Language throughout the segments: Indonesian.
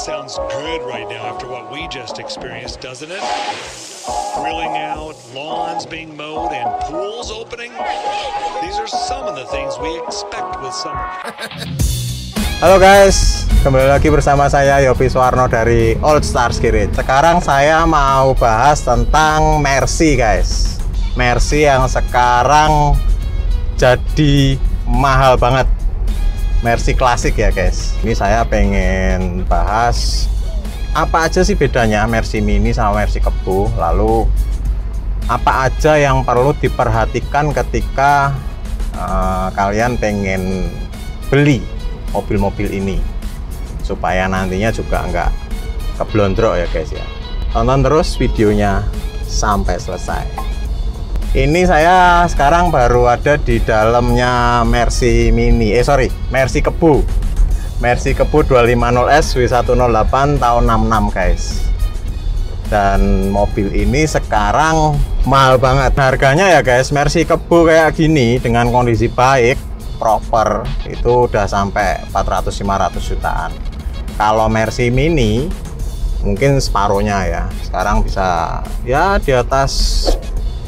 sounds good right now after what we just experienced, doesn't it? Grilling out, lawns being mowed, and pools opening. These are some of the things we expect with summer. Halo guys, kembali lagi bersama saya Yopi Suwarno dari Old Stars Garage. Sekarang saya mau bahas tentang Mercy guys. Mercy yang sekarang jadi mahal banget. Mercy klasik ya guys. Ini saya pengen bahas apa aja sih bedanya Mercy Mini sama Mercy Kebo. Lalu apa aja yang perlu diperhatikan ketika kalian pengen beli mobil-mobil ini, supaya nantinya juga nggak keblondrok ya guys ya. Tonton terus videonya sampai selesai. Ini saya sekarang baru ada di dalamnya Mercy Mini, Mercy Kebo. Mercy Kebo 250S W108 tahun 66 guys. Dan mobil ini sekarang mahal banget harganya ya guys. Mercy Kebo kayak gini dengan kondisi baik, proper, itu udah sampai 400-500 jutaan. Kalau Mercy Mini mungkin separuhnya ya, sekarang bisa ya di atas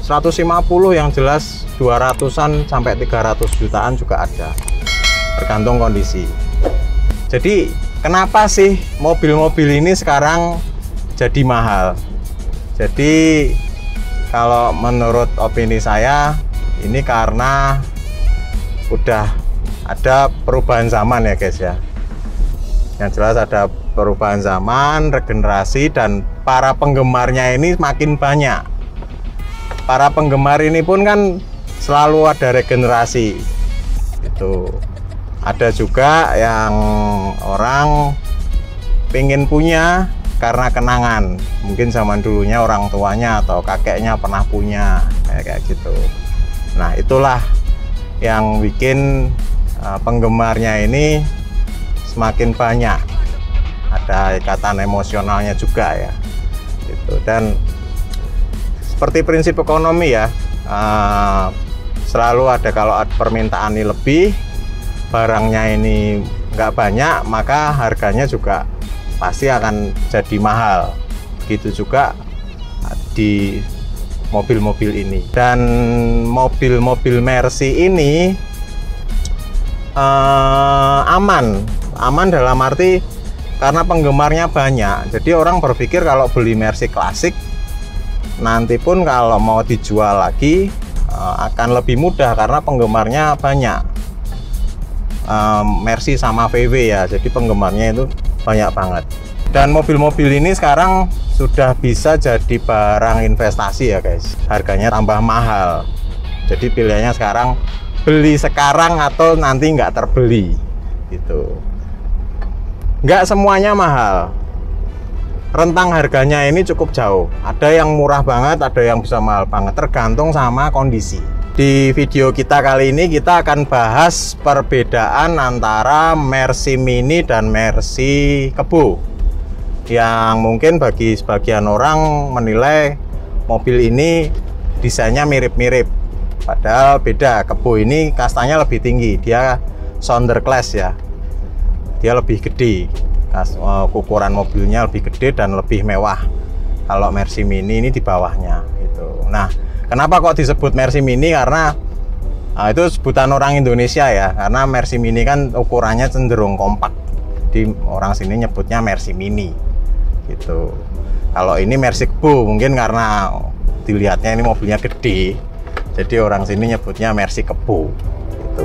150, yang jelas 200-an sampai 300 jutaan juga ada, tergantung kondisi. Jadi kenapa sih mobil-mobil ini sekarang jadi mahal? Jadi kalau menurut opini saya, ini karena udah ada perubahan zaman ya guys ya. Yang jelas ada perubahan zaman, regenerasi, dan para penggemarnya ini makin banyak. Para penggemar ini pun kan selalu ada regenerasi itu. Ada juga yang orang pengen punya karena kenangan, mungkin zaman dulunya orang tuanya atau kakeknya pernah punya kayak gitu. Nah itulah yang bikin penggemarnya ini semakin banyak. Ada ikatan emosionalnya juga ya gitu. Dan seperti prinsip ekonomi ya, selalu ada, kalau ada permintaan ini lebih, barangnya ini nggak banyak, maka harganya juga pasti akan jadi mahal. Begitu juga di mobil-mobil ini. Dan mobil-mobil Mercy ini aman dalam arti karena penggemarnya banyak. Jadi orang berpikir kalau beli Mercy klasik nanti pun kalau mau dijual lagi akan lebih mudah karena penggemarnya banyak. Mercy sama VW ya, jadi penggemarnya itu banyak banget. Dan mobil-mobil ini sekarang sudah bisa jadi barang investasi ya guys. Harganya tambah mahal. Jadi pilihannya sekarang beli sekarang atau nanti nggak terbeli gitu. Nggak semuanya mahal. Rentang harganya ini cukup jauh. Ada yang murah banget, ada yang bisa mahal banget, tergantung sama kondisi. Di video kita kali ini kita akan bahas perbedaan antara Mercy Mini dan Mercy Kebo. Yang mungkin bagi sebagian orang menilai mobil ini desainnya mirip-mirip, padahal beda. Kebo ini kastanya lebih tinggi, dia sounder class ya, dia lebih gede, ukuran mobilnya lebih gede dan lebih mewah. Kalau Mercy Mini ini di bawahnya gitu. Nah kenapa kok disebut Mercy Mini? Karena itu sebutan orang Indonesia ya, karena Mercy Mini kan ukurannya cenderung kompak, jadi orang sini nyebutnya Mercy Mini gitu. Kalau ini Mercy Kebo mungkin karena dilihatnya ini mobilnya gede, jadi orang sini nyebutnya Mercy Kebo gitu.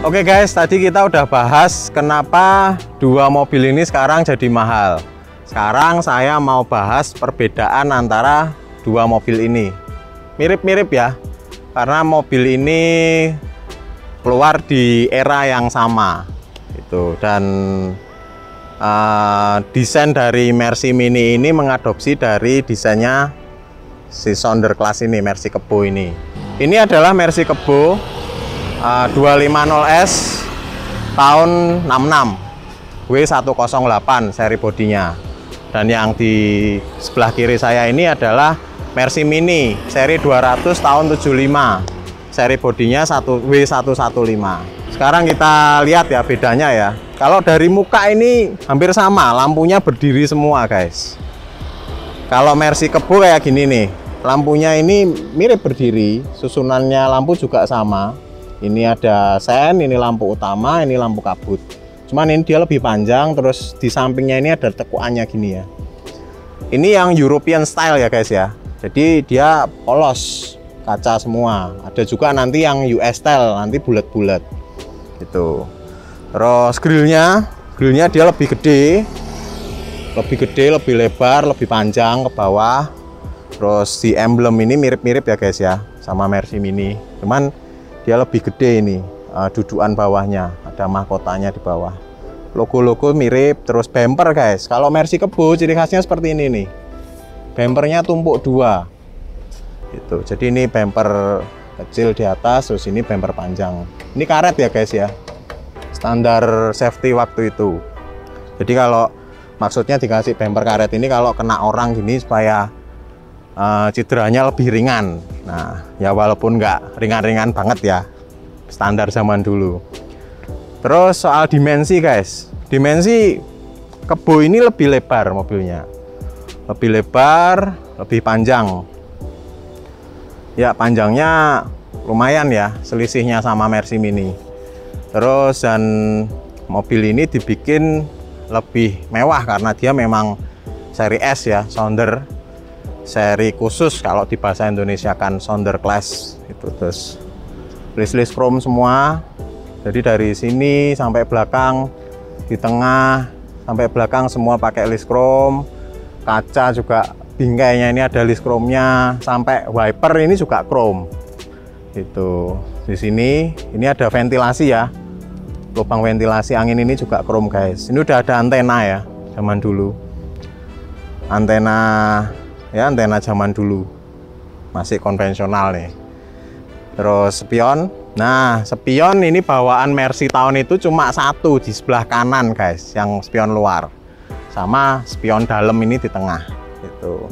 Oke guys, tadi kita udah bahas kenapa dua mobil ini sekarang jadi mahal. Sekarang saya mau bahas perbedaan antara dua mobil ini. Mirip-mirip ya, karena mobil ini keluar di era yang sama gitu. Dan desain dari Mercy Mini ini mengadopsi dari desainnya si Sounder Class ini, Mercy Kebo ini. Ini adalah Mercy Kebo 250S tahun 66 W108 seri bodinya. Dan yang di sebelah kiri saya ini adalah Mercy Mini seri 200 tahun 75 seri bodinya W115. Sekarang kita lihat ya bedanya ya. Kalau dari muka ini hampir sama, lampunya berdiri semua guys. Kalau Mercy Kebo kayak gini nih, lampunya ini mirip berdiri, susunannya lampu juga sama. Ini ada sen, ini lampu utama, ini lampu kabut. Cuman ini dia lebih panjang, terus di sampingnya ini ada tekuannya gini ya. Ini yang European style ya guys ya. Jadi dia polos, kaca semua. Ada juga nanti yang US style, nanti bulat-bulat. Gitu. Terus grillnya dia lebih gede, lebih lebar, lebih panjang ke bawah. Terus di emblem ini mirip-mirip ya guys ya, sama Mercy Mini. Cuman dia lebih gede ini, dudukan bawahnya, ada mahkotanya di bawah. Logo-logo mirip, terus bumper guys. Kalau Mercy Kebo ciri khasnya seperti ini nih. Bumpernya tumpuk dua. Gitu. Jadi ini bumper kecil di atas, terus ini bumper panjang. Ini karet ya guys ya. Standar safety waktu itu. Jadi kalau maksudnya dikasih bumper karet ini kalau kena orang gini supaya cederanya lebih ringan. Nah, ya walaupun nggak ringan-ringan banget ya, standar zaman dulu. Terus soal dimensi guys, dimensi Kebo ini lebih lebar mobilnya, lebih lebar, lebih panjang. Ya panjangnya lumayan ya, selisihnya sama Mercy Mini. Terus dan mobil ini dibikin lebih mewah karena dia memang seri S ya, Sounder. Seri khusus kalau di bahasa Indonesia kan Sounder Class itu. Terus list chrome semua, jadi dari sini sampai belakang, di tengah sampai belakang semua pakai list chrome. Kaca juga bingkainya ini ada list chrome-nya, sampai wiper ini juga chrome itu. Di sini ini ada ventilasi ya, lubang ventilasi angin ini juga chrome guys. Ini udah ada antena ya, zaman dulu antena ya, antena zaman dulu masih konvensional nih. Terus spion, nah spion ini bawaan Mercy tahun itu cuma satu di sebelah kanan guys, yang spion luar, sama spion dalam ini di tengah itu.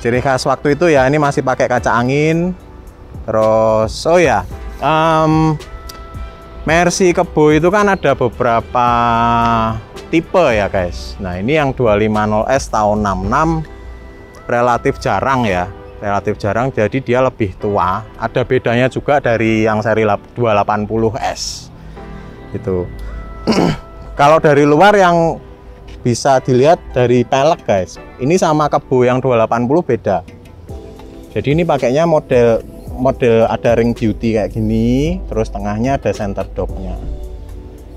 Ciri khas waktu itu ya, ini masih pakai kaca angin. Terus oh ya, Mercy Kebo itu kan ada beberapa tipe ya guys. Nah ini yang 250S tahun 66 relatif jarang ya, relatif jarang, jadi dia lebih tua. Ada bedanya juga dari yang seri 280S gitu. Kalau dari luar yang bisa dilihat dari pelek guys, ini sama Kebo yang 280 beda. Jadi ini pakainya model ada ring beauty kayak gini, terus tengahnya ada center docknya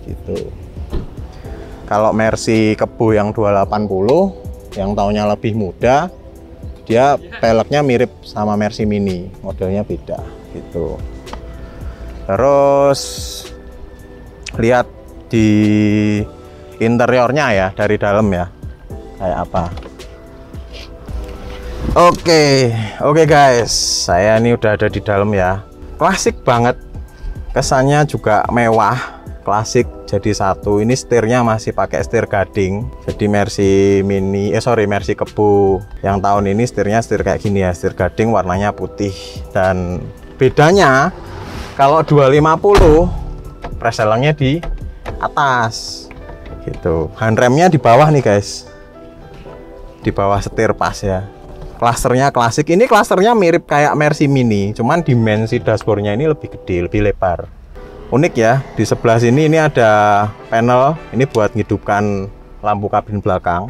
gitu. Kalau Mercy Kebo yang 280 yang tahunnya lebih muda, dia peleknya mirip sama Mercy Mini, modelnya beda gitu. Terus lihat di interiornya ya, dari dalam ya kayak apa. Oke guys, saya ini udah ada di dalam ya. Klasik banget, kesannya juga mewah, klasik jadi satu. Ini setirnya masih pakai setir gading. Jadi Mercy Mini, Mercy Kebo yang tahun ini setirnya setir kayak gini ya, setir gading warnanya putih. Dan bedanya kalau 250 preselengnya di atas gitu, handremnya di bawah nih guys, di bawah setir pas ya. Klasternya klasik, ini klasternya mirip kayak Mercy Mini, cuman dimensi dashboardnya ini lebih gede, lebih lebar. Unik ya, di sebelah sini ini ada panel, ini buat ngidupkan lampu kabin belakang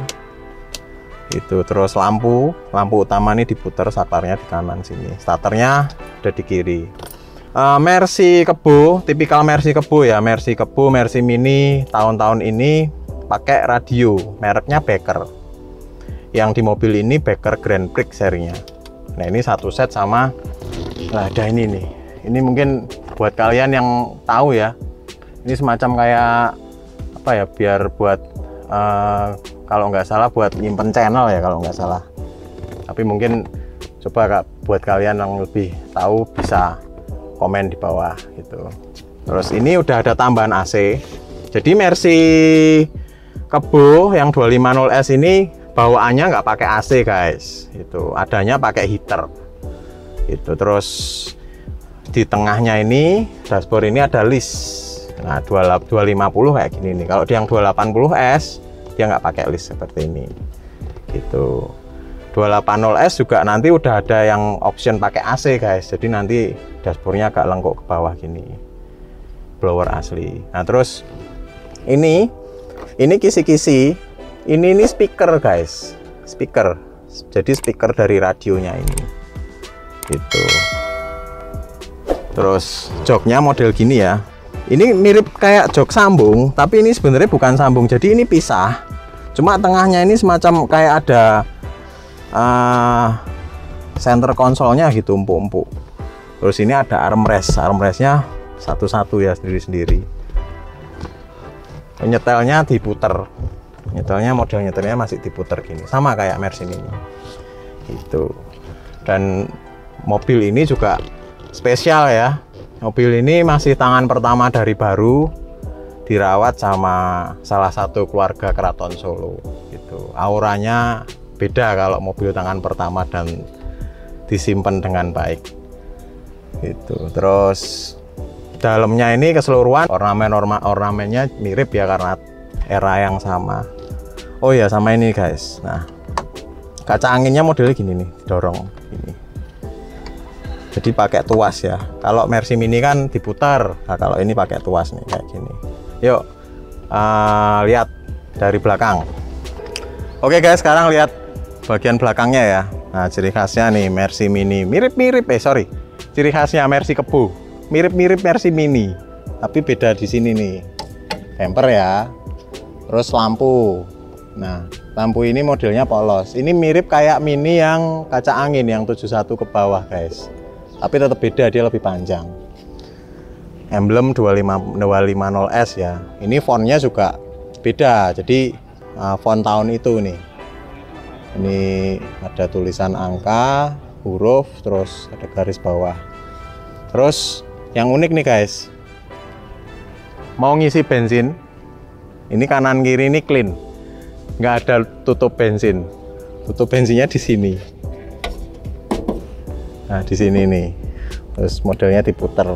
itu. Terus lampu utama ini diputar, saklarnya di kanan sini, starternya ada di kiri. Mercy Kebo, tipikal Mercy Kebo ya, Mercy Kebo, Mercy Mini tahun-tahun ini pakai radio, mereknya Becker. Yang di mobil ini Becker Grand Prix serinya. Nah ini satu set sama, nah ada ini nih, ini mungkin buat kalian yang tahu ya, ini semacam kayak apa ya, biar buat kalau nggak salah buat nyimpen channel ya kalau nggak salah. Tapi mungkin coba buat kalian yang lebih tahu bisa komen di bawah gitu. Terus ini udah ada tambahan AC. Jadi Mercy Kebo yang 250S ini bawaannya nggak pakai AC guys. Itu adanya pakai heater. Itu terus di tengahnya ini dashboard ini ada list. Nah 250 kayak gini nih. Kalau yang 280S dia nggak pakai list seperti ini. Gitu. 280S juga nanti udah ada yang option pakai AC guys. Jadi nanti dashboardnya agak lengkuk ke bawah gini. Blower asli. Nah terus ini kisi-kisi. Ini speaker guys. Speaker. Jadi speaker dari radionya ini. Gitu. Terus joknya model gini ya. Ini mirip kayak jok sambung, tapi ini sebenarnya bukan sambung. Jadi ini pisah. Cuma tengahnya ini semacam kayak ada center konsolnya gitu, empuk-empuk. Terus ini ada armrest. Armrestnya satu-satu ya, sendiri-sendiri. Nyetelnya diputer. Model nyetelnya masih diputer gini. Sama kayak Mercy ini. Gitu. Dan mobil ini juga spesial ya. Mobil ini masih tangan pertama dari baru, dirawat sama salah satu keluarga Keraton Solo gitu. Auranya beda kalau mobil tangan pertama dan disimpan dengan baik gitu. Terus dalamnya ini keseluruhan ornamennya mirip ya karena era yang sama. Oh ya, sama ini guys. Nah, kaca anginnya modelnya gini nih, dorong ini. Jadi pakai tuas ya. Kalau Mercy Mini kan diputar. Nah, kalau ini pakai tuas nih kayak gini. Yuk lihat dari belakang. Oke guys, sekarang lihat bagian belakangnya ya. Nah, ciri khasnya nih Mercy Mini mirip-mirip ciri khasnya Mercy Kebo mirip-mirip Mercy Mini, tapi beda di sini nih. Bumper ya. Terus lampu. Nah, lampu ini modelnya polos. Ini mirip kayak Mini yang kaca angin yang 71 ke bawah guys. Tapi tetap beda, dia lebih panjang. Emblem 250S ya. Ini fontnya juga beda. Jadi font tahun itu nih. Ini ada tulisan angka, huruf, terus ada garis bawah. Terus yang unik nih guys. Mau ngisi bensin, ini kanan kiri ini clean. Nggak ada tutup bensin. Tutup bensinnya di sini. Nah, di sini nih. Terus modelnya diputer.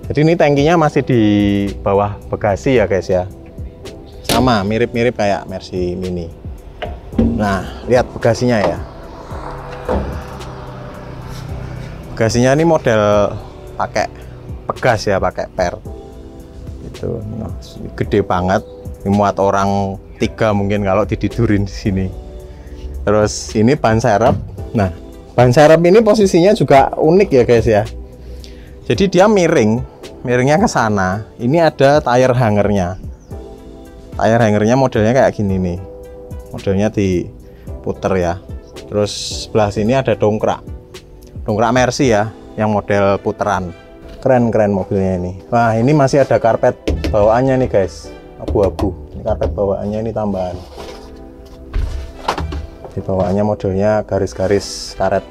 Jadi ini tangkinya masih di bawah bagasi ya guys ya. Sama, mirip-mirip kayak Mercy Mini. Nah, lihat bagasinya ya. Bagasinya ini model pakai pegas ya, pakai per. Itu nah, gede banget. Muat orang 3 mungkin kalau ditidurin di sini. Terus ini ban serep. Nah, ban serep ini posisinya juga unik ya guys ya. Jadi dia miringnya ke sana. Ini ada tire hangernya. Tire hangernya modelnya kayak gini nih. Modelnya diputer ya. Terus sebelah sini ada dongkrak. Dongkrak Mercy ya, yang model puteran. Keren mobilnya ini. Wah, ini masih ada karpet bawaannya nih guys. Abu-abu. Ini karpet bawaannya ini tambahan. Di bawahnya modelnya garis-garis karet.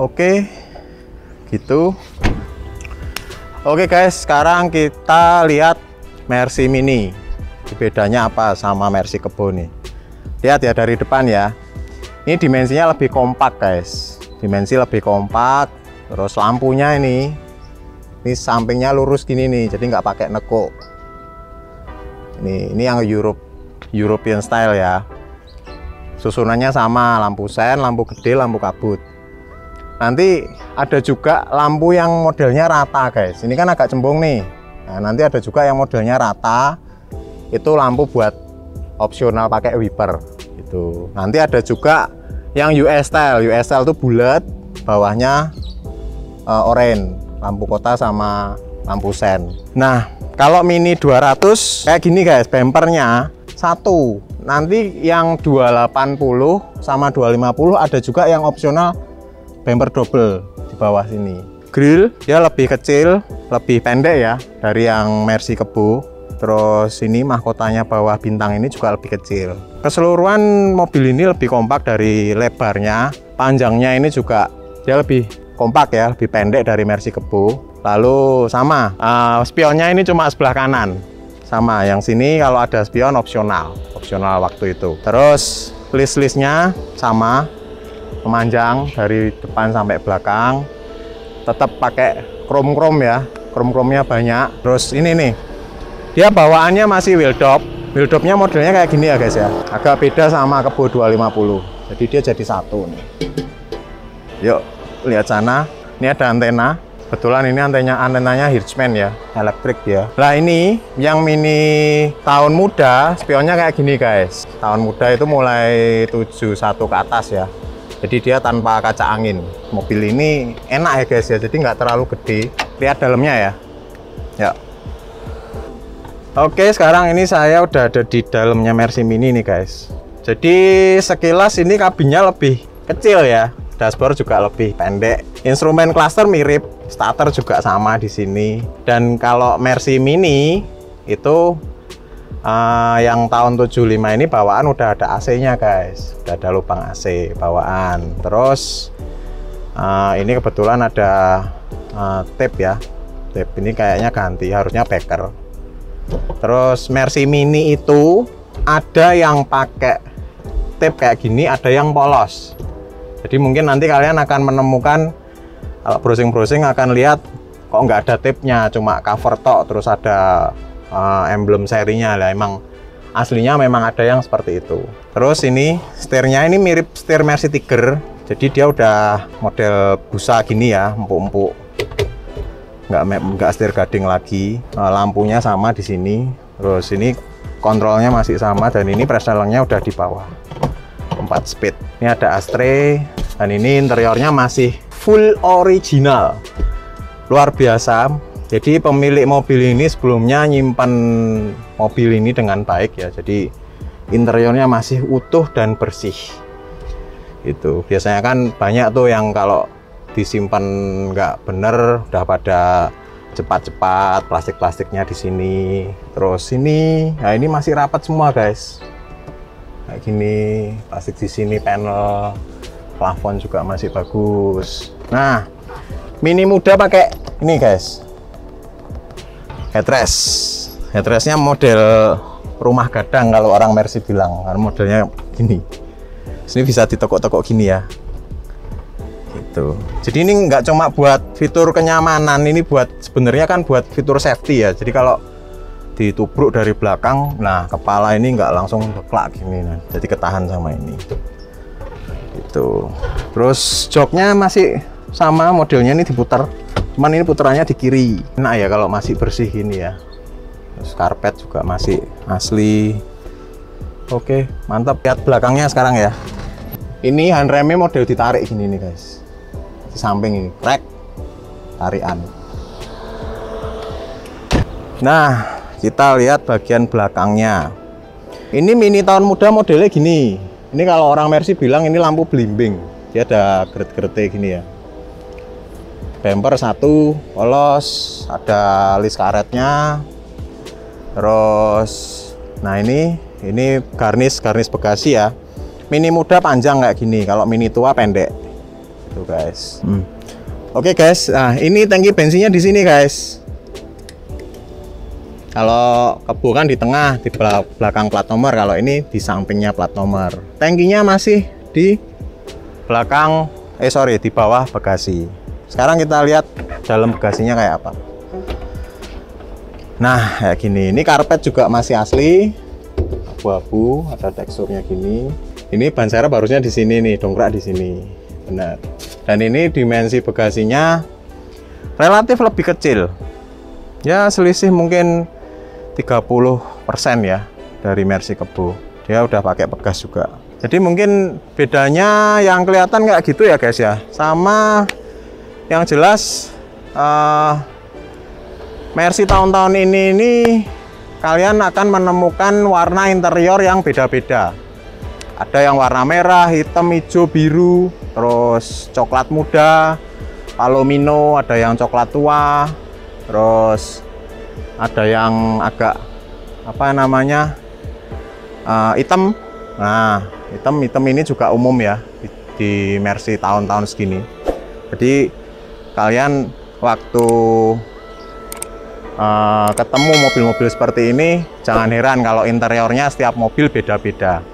Oke, gitu. Oke guys, sekarang kita lihat Mercy Mini. Bedanya apa sama Mercy Kebo nih? Lihat ya dari depan ya. Ini dimensinya lebih kompak guys. Dimensi lebih kompak. Terus lampunya ini sampingnya lurus gini nih, jadi nggak pakai nekuk. Ini yang European style ya. Susunannya sama, lampu sen, lampu gede, lampu kabut. Nanti ada juga lampu yang modelnya rata guys. Ini kan agak cembung nih. Nah, nanti ada juga yang modelnya rata. Itu lampu buat opsional pakai wiper. Itu. Nanti ada juga yang US style. US style itu bulat, bawahnya oranye, lampu kota sama lampu sen. Nah, kalau Mini 200 kayak gini guys, bumpernya satu. Nanti yang 280 sama 250 ada juga yang opsional bumper double di bawah sini. Grill dia lebih kecil, lebih pendek ya dari yang Mercy Kebo. Terus ini mahkotanya bawah bintang ini juga lebih kecil. Keseluruhan mobil ini lebih kompak dari lebarnya. Panjangnya ini juga dia lebih kompak ya, lebih pendek dari Mercy Kebo. Lalu sama, spionnya ini cuma sebelah kanan. Sama, yang sini kalau ada spion opsional waktu itu. Terus list-listnya sama, memanjang dari depan sampai belakang. Tetap pakai krom-krom ya, krom-kromnya banyak. Terus ini nih, dia bawaannya masih wheel top. Wheel topnya modelnya kayak gini ya guys ya. Agak beda sama Kebo 250. Jadi dia jadi satu nih. Yuk, lihat sana. Ini ada antena. Kebetulan ini antenanya Hirschman ya, elektrik ya. Nah ini yang mini tahun muda, spionnya kayak gini guys. Tahun muda itu mulai 71 ke atas ya. Jadi dia tanpa kaca angin. Mobil ini enak ya guys ya, jadi nggak terlalu gede. Lihat dalamnya ya. Ya. Oke, sekarang ini saya udah ada di dalamnya Mercy Mini nih guys. Jadi sekilas ini kabinnya lebih kecil ya. Dashboard juga lebih pendek. Instrumen cluster mirip, starter juga sama di sini. Dan kalau Mercy Mini itu yang tahun 75 ini bawaan udah ada AC-nya guys. Udah ada lubang AC bawaan. Terus ini kebetulan ada tape ya. Tape ini kayaknya ganti, harusnya Becker. Terus Mercy Mini itu ada yang pakai tape kayak gini, ada yang polos. Jadi mungkin nanti kalian akan menemukan, kalau browsing-browsing akan lihat kok nggak ada tape-nya, cuma cover tok, terus ada emblem serinya lah. Emang aslinya memang ada yang seperti itu. Terus ini setirnya ini mirip setir Mercy Tiger, jadi dia udah model busa gini ya, empuk-empuk, nggak setir gading lagi. Lampunya sama di sini. Terus ini kontrolnya masih sama, dan ini preselengnya udah di bawah. 4 speed. Ini ada ashtray, dan ini interiornya masih full original, luar biasa. Jadi pemilik mobil ini sebelumnya nyimpan mobil ini dengan baik ya, jadi interiornya masih utuh dan bersih. Itu biasanya kan banyak tuh yang kalau disimpan nggak bener udah pada cepat-cepat, plastik-plastiknya di sini. Terus ini, nah ini masih rapat semua guys. Kayak gini, plastik di sini, panel, plafon juga masih bagus. Nah, Mini muda pakai ini guys, headrest. Headrestnya model rumah gadang kalau orang Mercy bilang, karena modelnya gini. Sini bisa ditekuk-tekuk gini ya. Gitu. Jadi ini nggak cuma buat fitur kenyamanan, ini buat sebenarnya kan buat fitur safety ya. Jadi kalau ditubruk dari belakang, nah kepala ini nggak langsung teklak gini, nah, jadi ketahan sama ini. Itu. Terus joknya masih sama, modelnya ini diputar, cuman ini putarannya di kiri. Nah ya kalau masih bersih ini ya. Terus karpet juga masih asli. Oke, mantap. Lihat belakangnya sekarang ya. Ini handremnya model ditarik gini nih guys. Di samping ini, rek tarikan. Nah, kita lihat bagian belakangnya. Ini Mini tahun muda modelnya gini. Ini kalau orang Mercy bilang ini lampu belimbing. Dia ada geret-gerete gini ya. Bumper satu polos, ada list karetnya. Terus, nah ini garnish Bekasi ya. Mini muda panjang kayak gini. Kalau Mini tua pendek. Tuh guys. Oke guys, nah ini tangki bensinnya di sini guys. Kalau Kebo kan di tengah, di belakang plat nomor. Kalau ini di sampingnya plat nomor. Tangkinya masih di belakang, di bawah bagasi. Sekarang kita lihat dalam bagasinya kayak apa. Nah, kayak gini. Ini karpet juga masih asli, abu-abu, ada teksturnya gini. Ini ban serep harusnya di sini nih, dongkrak di sini. Benar. Dan ini dimensi bagasinya relatif lebih kecil. Ya, selisih mungkin 30% ya dari Mercy Kebo. Dia udah pakai pegas juga. Jadi mungkin bedanya yang kelihatan kayak gitu ya guys ya. Sama yang jelas Mercy tahun-tahun ini kalian akan menemukan warna interior yang beda-beda. Ada yang warna merah, hitam, hijau, biru, terus coklat muda, palomino, ada yang coklat tua, terus ada yang agak apa namanya, hitam. Nah, hitam ini juga umum ya di Mercy tahun-tahun segini. Jadi kalian waktu ketemu mobil-mobil seperti ini, jangan heran kalau interiornya setiap mobil beda-beda.